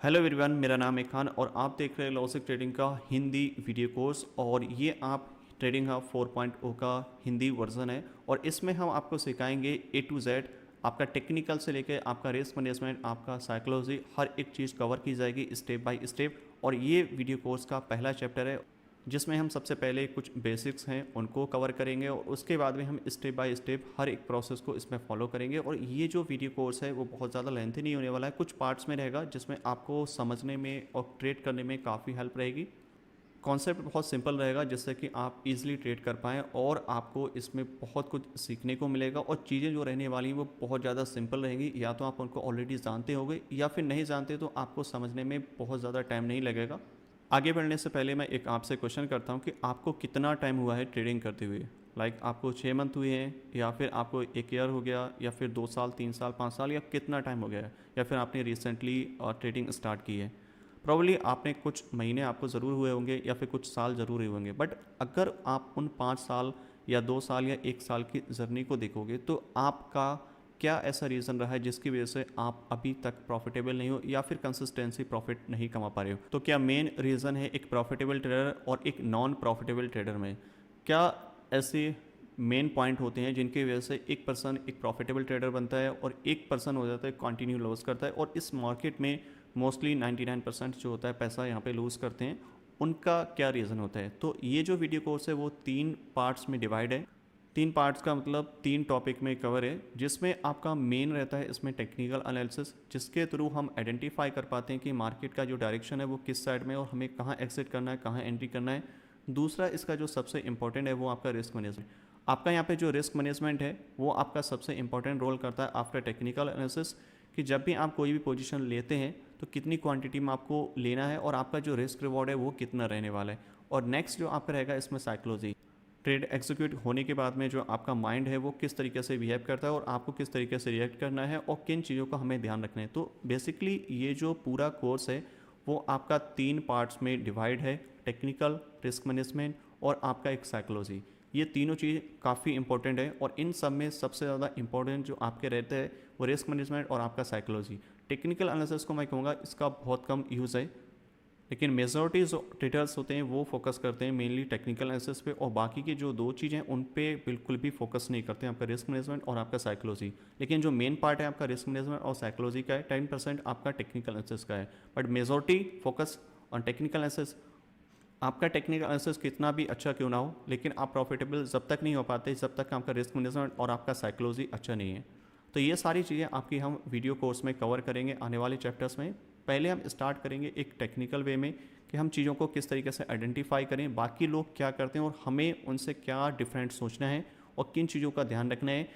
Hello everyone, मेरा नाम है खान और आप देख रहे हैं लॉजिक ट्रेडिंग का हिंदी वीडियो कोर्स। और ये आप ट्रेडिंग हब 4.0 का हिंदी वर्जन है और इसमें हम आपको सिखाएंगे ए टू जेड। आपका टेक्निकल से लेकर आपका रिस्क मैनेजमेंट, आपका साइकोलॉजी, हर एक चीज़ कवर की जाएगी स्टेप बाय स्टेप। और ये वीडियो कोर्स का पहला चैप्टर है जिसमें हम सबसे पहले कुछ बेसिक्स हैं उनको कवर करेंगे और उसके बाद में हम स्टेप बाय स्टेप हर एक प्रोसेस को इसमें फॉलो करेंगे। और ये जो वीडियो कोर्स है वो बहुत ज़्यादा लेंथी नहीं होने वाला है, कुछ पार्ट्स में रहेगा जिसमें आपको समझने में और ट्रेड करने में काफ़ी हेल्प रहेगी। कॉन्सेप्ट बहुत सिंपल रहेगा जिससे कि आप इजीली ट्रेड कर पाएँ और आपको इसमें बहुत कुछ सीखने को मिलेगा। और चीज़ें जो रहने वाली हैं वो बहुत ज़्यादा सिंपल रहेंगी, या तो आप उनको ऑलरेडी जानते होंगे या फिर नहीं जानते तो आपको समझने में बहुत ज़्यादा टाइम नहीं लगेगा। आगे बढ़ने से पहले मैं एक आपसे क्वेश्चन करता हूँ कि आपको कितना टाइम हुआ है ट्रेडिंग करते हुए। आपको 6 मंथ हुए हैं या फिर आपको 1 ईयर हो गया या फिर 2 साल, 3 साल, 5 साल, या कितना टाइम हो गया है, या फिर आपने रिसेंटली ट्रेडिंग स्टार्ट की है। प्रॉब्ली आपने कुछ महीने आपको ज़रूर हुए होंगे या फिर कुछ साल ज़रूर हुए होंगे, बट अगर आप उन 5 साल या 2 साल या 1 साल की जर्नी को देखोगे तो आपका क्या ऐसा रीज़न रहा है जिसकी वजह से आप अभी तक प्रॉफिटेबल नहीं हो या फिर कंसिस्टेंसी प्रॉफिट नहीं कमा पा रहे हो। तो क्या मेन रीज़न है एक प्रॉफिटेबल ट्रेडर और एक नॉन प्रॉफिटेबल ट्रेडर में? क्या ऐसे मेन पॉइंट होते हैं जिनकी वजह से एक पर्सन एक प्रॉफिटेबल ट्रेडर बनता है और एक पर्सन हो जाता है कंटिन्यू लॉस करता है? और इस मार्केट में मोस्टली 99% जो होता है पैसा यहाँ पे लूज़ करते हैं, उनका क्या रीज़न होता है? तो ये जो वीडियो कोर्स है वो 3 पार्ट्स में डिवाइड है। 3 पार्ट्स का मतलब 3 टॉपिक में कवर है, जिसमें आपका मेन रहता है इसमें टेक्निकल एनालिसिस, जिसके थ्रू हम आइडेंटिफाई कर पाते हैं कि मार्केट का जो डायरेक्शन है वो किस साइड में और हमें कहाँ एग्जिट करना है, कहाँ एंट्री करना है। दूसरा इसका जो सबसे इंपॉर्टेंट है वो आपका रिस्क मैनेजमेंट। आपका यहाँ पे जो रिस्क मैनेजमेंट है वो आपका सबसे इंपॉर्टेंट रोल करता है आफ्टर टेक्निकल एनालिसिस, कि जब भी आप कोई भी पोजीशन लेते हैं तो कितनी क्वांटिटी में आपको लेना है और आपका जो रिस्क रिवॉर्ड है वो कितना रहने वाला है। और नेक्स्ट जो आपका रहेगा इसमें साइकोलॉजी। ट्रेड एग्जीक्यूट होने के बाद में जो आपका माइंड है वो किस तरीके से बिहेव करता है और आपको किस तरीके से रिएक्ट करना है और किन चीज़ों का हमें ध्यान रखना है। तो बेसिकली ये जो पूरा कोर्स है वो आपका 3 पार्ट्स में डिवाइड है, टेक्निकल, रिस्क मैनेजमेंट और आपका एक साइकोलॉजी। ये तीनों चीज़ काफ़ी इंपॉर्टेंट है और इन सब में सबसे ज़्यादा इंपॉर्टेंट जो आपके रहते हैं वो रिस्क मैनेजमेंट और आपका साइकोलॉजी। टेक्निकल एनालिसिस को मैं कहूँगा इसका बहुत कम यूज़ है, लेकिन मेजॉरिटी जो ट्रेडर्स होते हैं वो फोकस करते हैं मेनली टेक्निकल एनालिसिस पे, और बाकी की जो 2 चीज़ें उन पे बिल्कुल भी फोकस नहीं करते हैं, आपका रिस्क मैनेजमेंट और आपका साइकोलॉजी। लेकिन जो मेन पार्ट है आपका रिस्क मैनेजमेंट और साइकोलॉजी का है, 10% आपका टेक्निकल एनालिसिस का है, but majority focus on technical analysis. आपका टेक्निकल एनालिसिस कितना भी अच्छा क्यों ना हो, लेकिन आप प्रॉफिटेबल जब तक नहीं हो पाते जब तक आपका रिस्क मैनेजमेंट और आपका साइकोलॉजी अच्छा नहीं है। तो ये सारी चीज़ें आपकी हम वीडियो कोर्स में कवर करेंगे आने वाले चैप्टर्स में। पहले हम स्टार्ट करेंगे एक टेक्निकल वे में कि हम चीज़ों को किस तरीके से आइडेंटिफाई करें, बाकी लोग क्या करते हैं और हमें उनसे क्या डिफरेंट सोचना है और किन चीज़ों का ध्यान रखना है।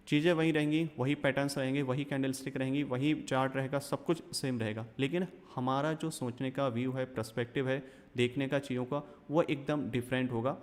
चीज़ें वही रहेंगी, वही पैटर्न्स रहेंगे, वही कैंडल स्टिक रहेंगी, वही चार्ट रहेगा, सब कुछ सेम रहेगा, लेकिन हमारा जो सोचने का व्यू है, पर्सपेक्टिव है देखने का चीज़ों का, वो एकदम डिफरेंट होगा।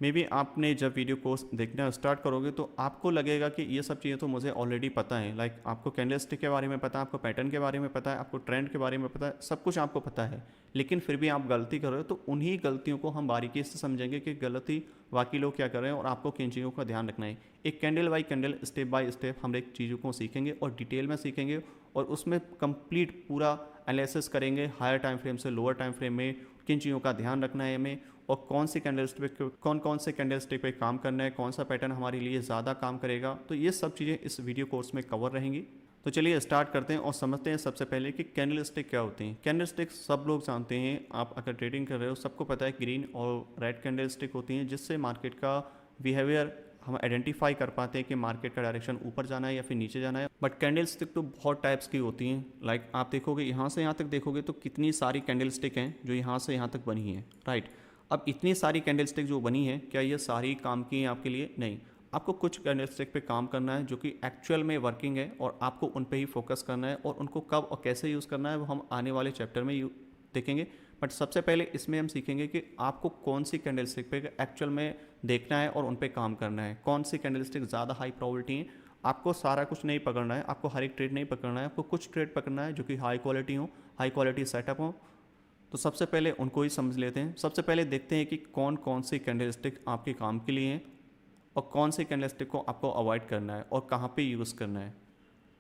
मे बी आपने जब वीडियो कोर्स देखना स्टार्ट करोगे तो आपको लगेगा कि ये सब चीज़ें तो मुझे ऑलरेडी पता है। आपको कैंडल स्टिक के बारे में पता है, आपको पैटर्न के बारे में पता है, आपको ट्रेंड के बारे में पता है, सब कुछ आपको पता है, लेकिन फिर भी आप गलती कर रहे हो। तो उन्हीं गलतियों को हम बारीकी से समझेंगे कि गलती बाकी लोग क्या कर रहे हैं और आपको किन चीज़ों का ध्यान रखना है। एक candle by candle, step by step हम एक चीज़ों को सीखेंगे और डिटेल में सीखेंगे और उसमें कंप्लीट पूरा एनालिसिस करेंगे, हायर टाइम फ्रेम से लोअर टाइम फ्रेम में किन चीज़ों का ध्यान रखना है हमें और कौन सी कैंडल स्टिक पे कौन से कैंडल स्टिक पे काम करना है, कौन सा पैटर्न हमारे लिए ज़्यादा काम करेगा। तो ये सब चीज़ें इस वीडियो कोर्स में कवर रहेंगी। तो चलिए स्टार्ट करते हैं और समझते हैं सबसे पहले कि कैंडल स्टिक क्या होती हैं। कैंडल स्टिक सब लोग जानते हैं, आप अगर ट्रेडिंग कर रहे हो सबको पता है ग्रीन और रेड कैंडल स्टिक होती हैं, जिससे मार्केट का बिहेवियर हम आइडेंटिफाई कर पाते हैं कि मार्केट का डायरेक्शन ऊपर जाना है या फिर नीचे जाना है। बट कैंडल स्टिक तो बहुत टाइप्स की होती हैं। आप देखोगे यहाँ से यहाँ तक देखोगे तो कितनी सारी कैंडल स्टिक हैं जो यहाँ से यहाँ तक बनी हैं, राइट। अब इतनी सारी कैंडल स्टिक जो बनी है, क्या ये सारी काम की हैं आपके लिए? नहीं। आपको कुछ कैंडल स्टिक पे काम करना है जो कि एक्चुअल में वर्किंग है और आपको उन पे ही फोकस करना है, और उनको कब और कैसे यूज़ करना है वो हम आने वाले चैप्टर में देखेंगे। बट सबसे पहले इसमें हम सीखेंगे कि आपको कौन सी कैंडल स्टिक पे एक्चुअल में देखना है और उन पे काम करना है, कौन सी कैंडल स्टिक ज़्यादा हाई प्रोबेबिलिटी है। आपको सारा कुछ नहीं पकड़ना है, आपको हर एक ट्रेड नहीं पकड़ना है, आपको कुछ ट्रेड पकड़ना है जो कि हाई क्वालिटी हो, हाई क्वालिटी सेटअप हो। तो सबसे पहले उनको ही समझ लेते हैं। सबसे पहले देखते हैं कि कौन कौन सी कैंडल स्टिक आपके काम के लिए हैं और कौन सी कैंडल स्टिक को आपको अवॉइड करना है और कहाँ पे यूज़ करना है।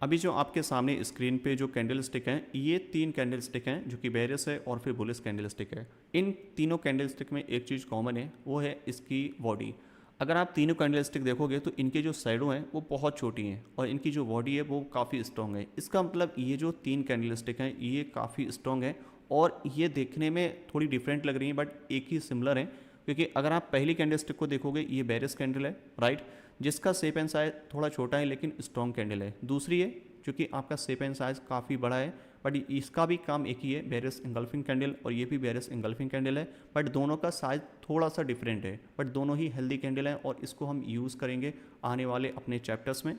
अभी जो आपके सामने स्क्रीन पे जो कैंडल स्टिक हैं, ये 3 कैंडल स्टिक हैं जो कि बेयरिश है और फिर बुलिश कैंडल स्टिक है। इन तीनों कैंडल स्टिक में एक चीज़ कॉमन है, वो है इसकी बॉडी। अगर आप तीनों कैंडल स्टिक देखोगे तो इनके जो साइडों हैं वो बहुत छोटी हैं और इनकी जो बॉडी है वो काफ़ी स्ट्रॉन्ग है। इसका मतलब ये जो 3 कैंडल स्टिक हैं ये काफ़ी स्ट्रॉन्ग है और ये देखने में थोड़ी डिफरेंट लग रही हैं बट एक ही सिमिलर है। क्योंकि अगर आप पहली कैंडल स्टिक को देखोगे, ये बेयरिश कैंडल है, राइट, जिसका शेप एंड साइज थोड़ा छोटा है लेकिन स्ट्रॉन्ग कैंडल है। दूसरी है जो कि आपका शेप एंड साइज काफ़ी बड़ा है बट इसका भी काम एक ही है, बेयरिश इंगल्फिंग कैंडल, और ये भी बेयरिश इंगल्फिंग कैंडल है बट दोनों का साइज थोड़ा सा डिफरेंट है। बट दोनों ही हेल्दी कैंडल हैं और इसको हम यूज़ करेंगे आने वाले अपने चैप्टर्स में।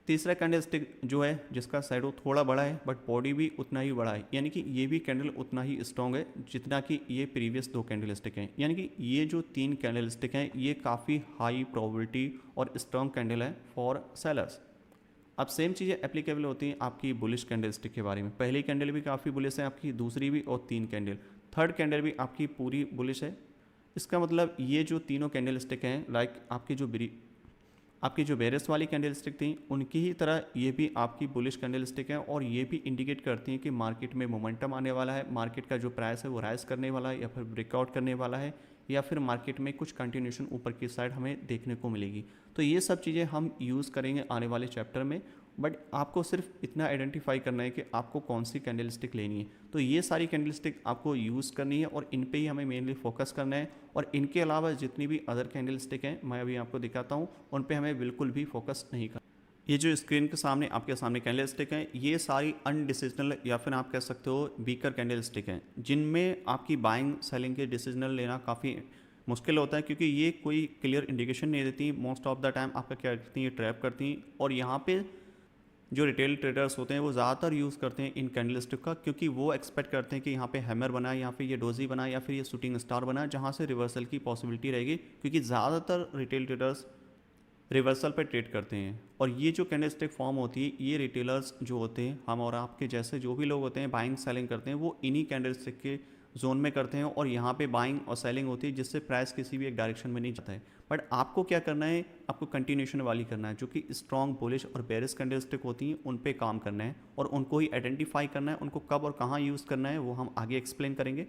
तीसरा कैंडल स्टिक जो है जिसका साइडो थोड़ा बड़ा है बट बॉडी भी उतना ही बड़ा है, यानी कि ये भी कैंडल उतना ही स्ट्रॉन्ग है जितना कि ये प्रीवियस 2 कैंडल स्टिक हैं। यानी कि ये जो 3 कैंडल स्टिक हैं ये काफ़ी हाई प्रोबेबिलिटी और स्ट्रॉन्ग कैंडल है फॉर सेलर्स। अब सेम चीज़ें एप्लीकेबल होती हैं आपकी बुलिश कैंडल स्टिक के बारे में। पहली कैंडल भी काफ़ी बुलिश है आपकी, दूसरी भी, और 3 कैंडल, थर्ड कैंडल भी आपकी पूरी बुलिश है। इसका मतलब ये जो तीनों कैंडल स्टिक हैं, लाइक आपकी जो बेयरिश वाली कैंडल स्टिक थी उनकी ही तरह ये भी आपकी बुलिश कैंडल स्टिक है और ये भी इंडिकेट करती हैं कि मार्केट में मोमेंटम आने वाला है, मार्केट का जो प्राइस है वो राइज करने वाला है या फिर ब्रेकआउट करने वाला है या फिर मार्केट में कुछ कंटिन्यूशन ऊपर की साइड हमें देखने को मिलेगी। तो ये सब चीज़ें हम यूज़ करेंगे आने वाले चैप्टर में, बट आपको सिर्फ इतना आइडेंटिफाई करना है कि आपको कौन सी कैंडल स्टिक लेनी है। तो ये सारी कैंडल स्टिक आपको यूज़ करनी है और इन पे ही हमें मेनली फोकस करना है। और इनके अलावा जितनी भी अदर कैंडल स्टिक हैं मैं अभी आपको दिखाता हूँ, उन पे हमें बिल्कुल भी फोकस नहीं करना। ये जो स्क्रीन के सामने आपके सामने कैंडल स्टिक हैं ये सारी अनडिसीजनल या फिर आप कह सकते हो वीकर कैंडल स्टिक हैं, जिनमें आपकी बाइंग सेलिंग के डिसीजनल लेना काफ़ी मुश्किल होता है क्योंकि ये कोई क्लियर इंडिकेशन नहीं देती। मोस्ट ऑफ द टाइम आपका क्या करती हैं, ट्रैप करती हैं। और यहाँ पे जो रिटेल ट्रेडर्स होते हैं वो ज़्यादातर यूज़ करते हैं इन कैंडल स्टिक का, क्योंकि वो एक्सपेक्ट करते हैं कि यहाँ पे हैमर बना, यहाँ पे ये डोजी बना या फिर ये शूटिंग स्टार बना, जहाँ से रिवर्सल की पॉसिबिलिटी रहेगी, क्योंकि ज़्यादातर रिटेल ट्रेडर्स रिवर्सल पे ट्रेड करते हैं। और ये जो कैंडल स्टिक फॉर्म होती है ये रिटेलर्स जो होते हैं, हम और आपके जैसे जो भी लोग होते हैं बाइंग सेलिंग करते हैं, वो इन्हीं कैंडल स्टिक के जोन में करते हैं और यहाँ पे बाइंग और सेलिंग होती है जिससे प्राइस किसी भी एक डायरेक्शन में नहीं जाता है। बट आपको क्या करना है, आपको कंटिन्यूशन वाली करना है, जो कि स्ट्रॉन्ग बुलिश और बेयरिश कैंडल स्टिक होती हैं उन पे काम करना है और उनको ही आइडेंटिफाई करना है। उनको कब और कहाँ यूज़ करना है वो हम आगे एक्सप्लेन करेंगे।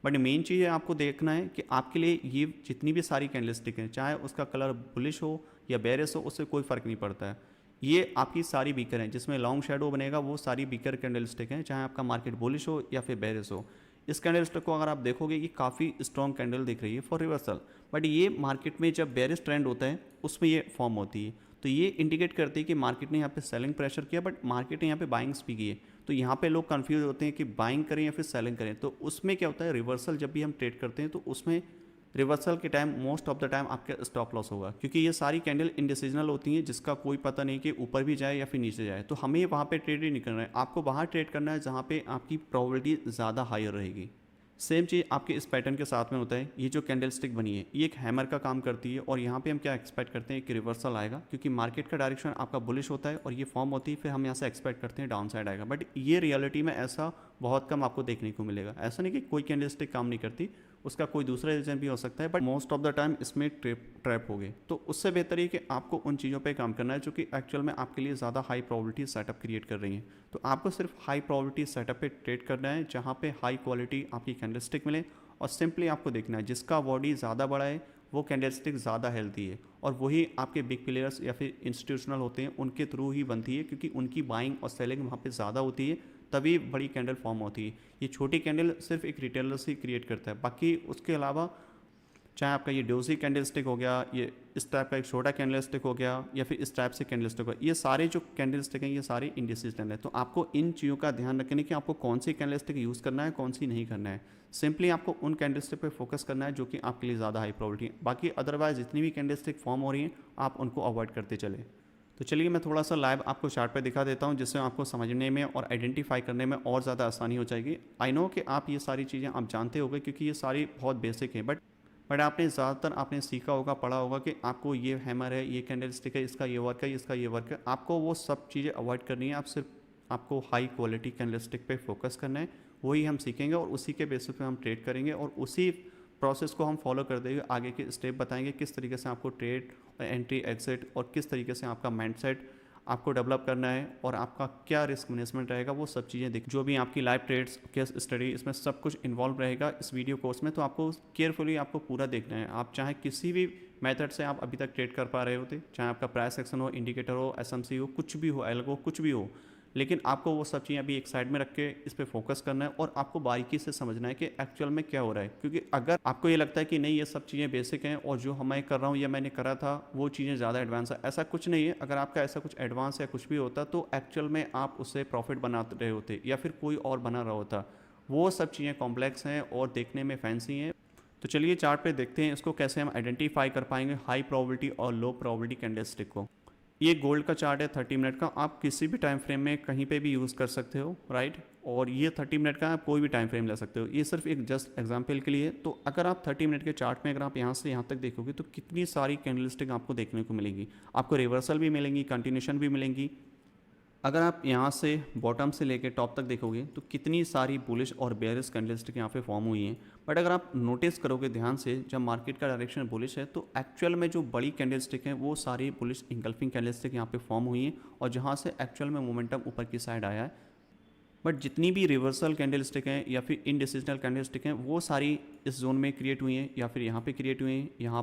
बट मेन चीज़ है आपको देखना है कि आपके लिए ये जितनी भी सारी कैंडल स्टिक हैं, चाहे उसका कलर बुलिश हो या बेयरिश हो, उससे कोई फ़र्क नहीं पड़ता है। ये आपकी सारी बीकर हैं जिसमें लॉन्ग शेडो बनेगा, वो सारी बीकर कैंडल स्टिक हैं, चाहे आपका मार्केट बुलिश हो या फिर बेयरिश हो। इस कैंडल स्टिक को अगर आप देखोगे ये काफ़ी स्ट्रॉन्ग कैंडल दिख रही है फॉर रिवर्सल, बट ये मार्केट में जब बेयरिश ट्रेंड होता है उसमें ये फॉर्म होती है। तो ये इंडिकेट करती है कि मार्केट ने यहाँ पे सेलिंग प्रेशर किया बट मार्केट ने यहाँ पे बाइंग्स भी की है। तो यहाँ पे लोग कंफ्यूज होते हैं कि बाइंग करें या फिर सेलिंग करें। तो उसमें क्या होता है, रिवर्सल जब भी हम ट्रेड करते हैं तो उसमें रिवर्सल के time most of the time आपका स्टॉप लॉस होगा, क्योंकि ये सारी कैंडल इनडिसीजनल होती हैं जिसका कोई पता नहीं कि ऊपर भी जाए या फिर नीचे जाए। तो हमें वहाँ पे ट्रेड ही नहीं करना है, आपको वहाँ ट्रेड करना है जहाँ पे आपकी प्रोबेबिलिटी ज़्यादा हायर रहेगी। सेम चीज़ आपके इस पैटर्न के साथ में होता है। ये जो कैंडल स्टिक बनी है ये एक हैमर का काम करती है और यहाँ पे हम क्या एक्सपेक्ट करते हैं कि रिवर्सल आएगा, क्योंकि मार्केट का डायरेक्शन आपका बुलिश होता है और ये फॉर्म होती है, फिर हम यहाँ से एक्सपेक्ट करते हैं डाउन साइड आएगा। बट ये रियलिटी में ऐसा बहुत कम आपको देखने को मिलेगा। ऐसा नहीं कि कोई कैंडल स्टिक काम नहीं करती, उसका कोई दूसरा रीज़न भी हो सकता है, but most of the time इसमें ट्रैप हो गए। तो उससे बेहतर है कि आपको उन चीज़ों पे काम करना है जो कि एक्चुअल में आपके लिए ज़्यादा हाई प्रोबेबिलिटी सेटअप क्रिएट कर रही हैं। तो आपको सिर्फ हाई प्रोबेबिलिटी सेटअप पे ट्रेड करना है जहाँ पे हाई क्वालिटी आपकी कैंडल स्टिक मिले, और सिंपली आपको देखना है जिसका बॉडी ज़्यादा बड़ा है वो कैंडल स्टिक ज़्यादा हेल्थी है, और वही आपके बिग प्लेयर्स या फिर इंस्टीट्यूशनल होते हैं उनके थ्रू ही बनती है, क्योंकि उनकी बाइंग और सेलिंग वहाँ पे ज़्यादा होती है, तभी बड़ी कैंडल फॉर्म होती है। ये छोटी कैंडल सिर्फ एक रिटेलर से क्रिएट करता है, बाकी उसके अलावा चाहे आपका ये डोजी कैंडल स्टिक हो गया, ये इस टाइप का एक छोटा कैंडल स्टिक हो गया, या फिर इस टाइप से कैंडल स्टिक हो गया, ये सारे जो कैंडल स्टिक हैं ये सारे इंडिसीजनल है। तो आपको इन चीज़ों का ध्यान रखना कि आपको कौन सी कैंडल स्टिक यूज़ करना है, कौन सी नहीं करना है। सिंपली आपको उन कैंडल स्टिक पे फोकस करना है जो कि आपके लिए ज़्यादा हाई प्रोबेबिलिटी है। बाकी अदरवाइज जितनी भी कैंडल स्टिक फॉर्म हो रही हैं आप उनको अवॉइड करते चले। तो चलिए मैं थोड़ा सा लाइव आपको चार्ट पे दिखा देता हूँ, जिससे आपको समझने में और आइडेंटिफाई करने में और ज़्यादा आसानी हो जाएगी। आई नो कि आप ये सारी चीज़ें आप जानते होंगे क्योंकि ये सारी बहुत बेसिक है, बट आपने ज़्यादातर आपने सीखा होगा, पढ़ा होगा कि आपको ये हैमर है, ये कैंडल स्टिक है, इसका ये वर्क है, इसका ये वर्क है। आपको वो सब चीज़ें अवॉइड करनी है, आप सिर्फ आपको हाई क्वालिटी कैंडल स्टिक पे फोकस करना है। वही हम सीखेंगे और उसी के बेसिस पे हम ट्रेड करेंगे, और उसी प्रोसेस को हम फॉलो करते हुए आगे के स्टेप बताएंगे किस तरीके से आपको ट्रेड और एंट्री एग्जिट और किस तरीके से आपका माइंडसेट आपको डेवलप करना है और आपका क्या रिस्क मैनेजमेंट रहेगा, वो सब चीज़ें देख, जो भी आपकी लाइव ट्रेड्स, केस स्टडी, इसमें सब कुछ इन्वॉल्व रहेगा इस वीडियो कोर्स में। तो आपको केयरफुली आपको पूरा देखना है। आप चाहे किसी भी मेथड से आप अभी तक ट्रेड कर पा रहे होते, चाहे आपका प्राइस एक्शन हो, इंडिकेटर हो, एसएमसी हो, कुछ भी हो, एल्गो, कुछ भी हो, लेकिन आपको वो सब चीज़ें अभी एक साइड में रख के इस पर फोकस करना है और आपको बारीकी से समझना है कि एक्चुअल में क्या हो रहा है। क्योंकि अगर आपको ये लगता है कि नहीं ये सब चीज़ें बेसिक हैं और जो मैं कर रहा हूँ या मैंने करा था वो चीज़ें ज़्यादा एडवांस है, ऐसा कुछ नहीं है। अगर आपका ऐसा कुछ एडवांस या कुछ भी होता तो एक्चुअल में आप उससे प्रॉफिट बना रहे होते या फिर कोई और बना रहा होता। वो सब चीज़ें कॉम्प्लेक्स हैं और देखने में फैंसी हैं। तो चलिए चार्ट पे देखते हैं इसको कैसे हम आइडेंटिफाई कर पाएंगे हाई प्रोबेबिलिटी और लो प्रोबेबिलिटी कैंडलस्टिक को। ये गोल्ड का चार्ट है 30 मिनट का, आप किसी भी टाइम फ्रेम में कहीं पे भी यूज़ कर सकते हो, राइट। और ये 30 मिनट का आप कोई भी टाइम फ्रेम ले सकते हो, ये सिर्फ एक जस्ट एग्जांपल के लिए। तो अगर आप 30 मिनट के चार्ट में अगर आप यहाँ से यहाँ तक देखोगे तो कितनी सारी कैंडलस्टिक आपको देखने को मिलेंगी। आपको रिवर्सल भी मिलेंगी, कंटिन्यूशन भी मिलेंगी। अगर आप यहाँ से बॉटम से लेकर टॉप तक देखोगे तो कितनी सारी बुलिश और बेयरिश कैंडलस्टिक यहाँ पे फॉर्म हुई हैं। बट अगर आप नोटिस करोगे ध्यान से, जब मार्केट का डायरेक्शन बुलिश है तो एक्चुअल में जो बड़ी कैंडलस्टिक हैं वो सारी बुलिश इंगल्फिंग कैंडलस्टिक यहाँ पे फॉर्म हुई हैं और जहाँ से एक्चुअल में मोमेंटम ऊपर की साइड आया है। बट जितनी भी रिवर्सल कैंडलस्टिक हैं या फिर इनडिसिजनल कैंडलस्टिक हैं वो सारी इस जोन में क्रिएट हुई हैं या फिर यहाँ पे क्रिएट हुई हैं, यहाँ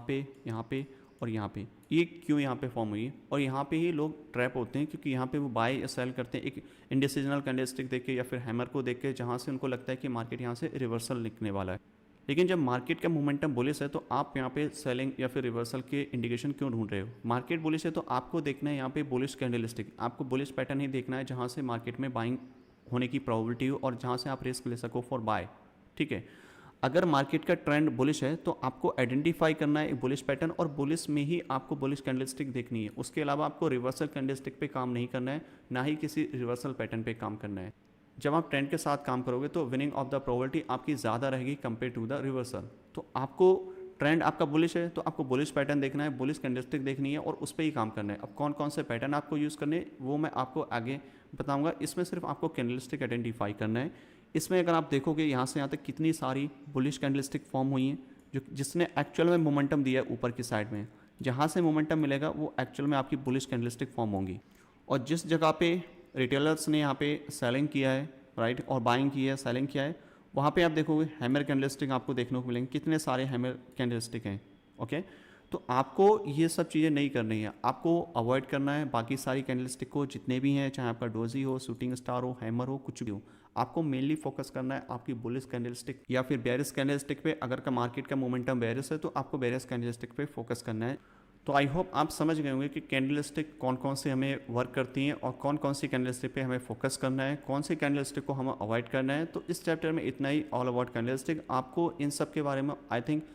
पे और यहाँ पे। ये क्यों यहाँ पे फॉर्म हुई है और यहाँ पे ही लोग ट्रैप होते हैं क्योंकि यहाँ पे वो बाय या सेल करते हैं एक इनडिसिजनल कैंडलस्टिक देख के या फिर हैमर को देख के, जहाँ से उनको लगता है कि मार्केट यहाँ से रिवर्सल निकलने वाला है। लेकिन जब मार्केट का मोमेंटम बुलिश है तो आप यहाँ पे सेलिंग या फिर रिवर्सल के इंडिकेशन क्यों ढूंढ रहे हो। मार्केट बुलिश है तो आपको देखना है यहाँ पे बुलिश कैंडलस्टिक, आपको बुलिश पैटर्न ही देखना है जहाँ से मार्केट में बाइंग होने की प्रोबेबिलिटी हो और जहाँ से आप रिस्क ले सको फॉर बाय, ठीक है। अगर मार्केट का ट्रेंड बुलिश है तो आपको आइडेंटिफाई करना है एक बुलिश पैटर्न और बुलिश में ही आपको बुलिश कैंडलस्टिक देखनी है। उसके अलावा आपको रिवर्सल कैंडलस्टिक पे काम नहीं करना है, ना ही किसी रिवर्सल पैटर्न पे काम करना है। जब आप ट्रेंड के साथ काम करोगे तो विनिंग ऑफ द प्रोबेबिलिटी आपकी ज़्यादा रहेगी कंपेयर टू द रिवर्सल। तो आपको ट्रेंड आपका बुलिश है तो आपको बुलिश पैटर्न देखना है, बुलिश कैंडलस्टिक देखनी है और उस पर ही काम करना है। अब कौन कौन से पैटर्न आपको यूज़ करने हैं वो मैं आपको आगे बताऊंगा। इसमें सिर्फ आपको कैंडलस्टिक आइडेंटिफाई करना है। इसमें अगर आप देखोगे यहाँ से यहाँ तक कितनी सारी बुलिश कैंडलस्टिक फॉर्म हुई हैं जो जिसने एक्चुअल में मोमेंटम दिया है ऊपर की साइड में। जहाँ से मोमेंटम मिलेगा वो एक्चुअल में आपकी बुलिश कैंडलस्टिक फॉर्म होंगी। और जिस जगह पे रिटेलर्स ने यहाँ पे सेलिंग किया है, राइट, और बाइंग की है, सेलिंग किया है, वहाँ पे आप देखोगे हैमर कैंडलस्टिक आपको देखने को मिलेंगे। कितने सारे हैमर कैंडलस्टिक हैं, ओके। तो आपको ये सब चीज़ें नहीं करनी है, आपको अवॉइड करना है बाकी सारी कैंडलस्टिक को, जितने भी हैं, चाहे आपका डोजी हो, शूटिंग स्टार हो, हैमर हो, कुछ भी हो। आपको मेनली फोकस करना है आपकी बुलिश कैंडलस्टिक या फिर बेयरिश कैंडलस्टिक पे। अगर का मार्केट का मोमेंटम बेयरिश है तो आपको बेयरिश कैंडलस्टिक पे फोकस करना है। तो आई होप आप समझ गए होंगे कि कैंडलस्टिक कौन कौन से हमें वर्क करती हैं और कौन कौन सी कैंडलस्टिक पे हमें फोकस करना है, कौन सी कैंडलस्टिक को हमें अवॉइड करना है। तो इस चैप्टर में इतना ही, ऑल अबाउट कैंडलस्टिक। आपको इन सब के बारे में आई थिंक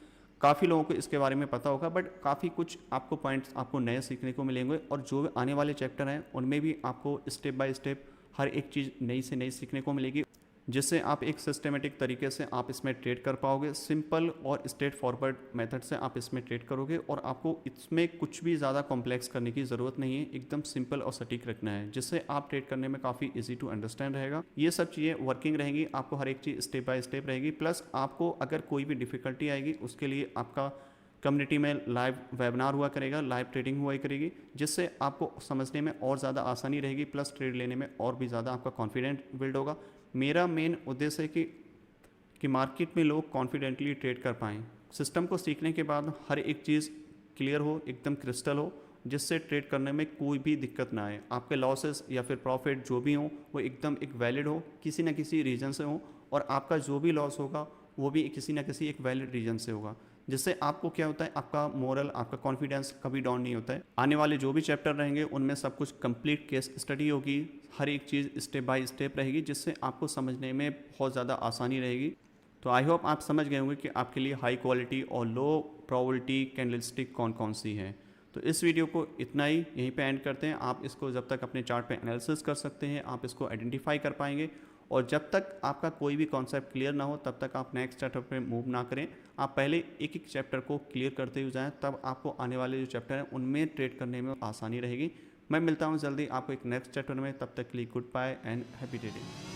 काफ़ी लोगों को इसके बारे में पता होगा, बट काफ़ी कुछ आपको पॉइंट्स आपको नए सीखने को मिलेंगे और जो आने वाले चैप्टर हैं उनमें भी आपको स्टेप बाय स्टेप हर एक चीज़ नई से नई सीखने को मिलेगी, जिससे आप एक सिस्टमेटिक तरीके से आप इसमें ट्रेड कर पाओगे। सिंपल और स्ट्रेट फॉरवर्ड मेथड से आप इसमें ट्रेड करोगे और आपको इसमें कुछ भी ज़्यादा कॉम्प्लेक्स करने की ज़रूरत नहीं है, एकदम सिंपल और सटीक रखना है, जिससे आप ट्रेड करने में काफ़ी इजी टू अंडरस्टैंड रहेगा। ये सब चीज़ें वर्किंग रहेंगी, आपको हर एक चीज़ स्टेप बाय स्टेप रहेगी। प्लस आपको अगर कोई भी डिफ़िकल्टी आएगी उसके लिए आपका कम्युनिटी में लाइव वेबिनार हुआ करेगा, लाइव ट्रेडिंग हुआ करेगी, जिससे आपको समझने में और ज़्यादा आसानी रहेगी, प्लस ट्रेड लेने में और भी ज़्यादा आपका कॉन्फिडेंस बिल्ड होगा। मेरा मेन उद्देश्य है कि मार्केट में लोग कॉन्फिडेंटली ट्रेड कर पाएँ। सिस्टम को सीखने के बाद हर एक चीज़ क्लियर हो, एकदम क्रिस्टल हो, जिससे ट्रेड करने में कोई भी दिक्कत ना आए। आपके लॉसेस या फिर प्रॉफिट जो भी हो वो एकदम एक वैलिड हो, किसी न किसी रीज़न से हो, और आपका जो भी लॉस होगा वो भी किसी न किसी एक वैलिड रीज़न से होगा, जिससे आपको क्या होता है, आपका मोरल, आपका कॉन्फिडेंस कभी डाउन नहीं होता है। आने वाले जो भी चैप्टर रहेंगे उनमें सब कुछ कंप्लीट केस स्टडी होगी, हर एक चीज़ स्टेप बाय स्टेप रहेगी, जिससे आपको समझने में बहुत ज़्यादा आसानी रहेगी। तो आई होप आप समझ गए होंगे कि आपके लिए हाई क्वालिटी और लो प्रोबेबिलिटी कैंडलस्टिक कौन कौन सी हैं। तो इस वीडियो को इतना ही, यहीं पे एंड करते हैं। आप इसको जब तक अपने चार्ट पे एनालिसिस कर सकते हैं, आप इसको आइडेंटिफाई कर पाएंगे, और जब तक आपका कोई भी कॉन्सेप्ट क्लियर ना हो तब तक आप नेक्स्ट चैप्टर पे मूव ना करें। आप पहले एक एक चैप्टर को क्लियर करते हुए जाएं, तब आपको आने वाले जो चैप्टर हैं उनमें ट्रेड करने में आसानी रहेगी। मैं मिलता हूं जल्दी आपको एक नेक्स्ट चैप्टर में, तब तक के लिए goodbye and happy trading.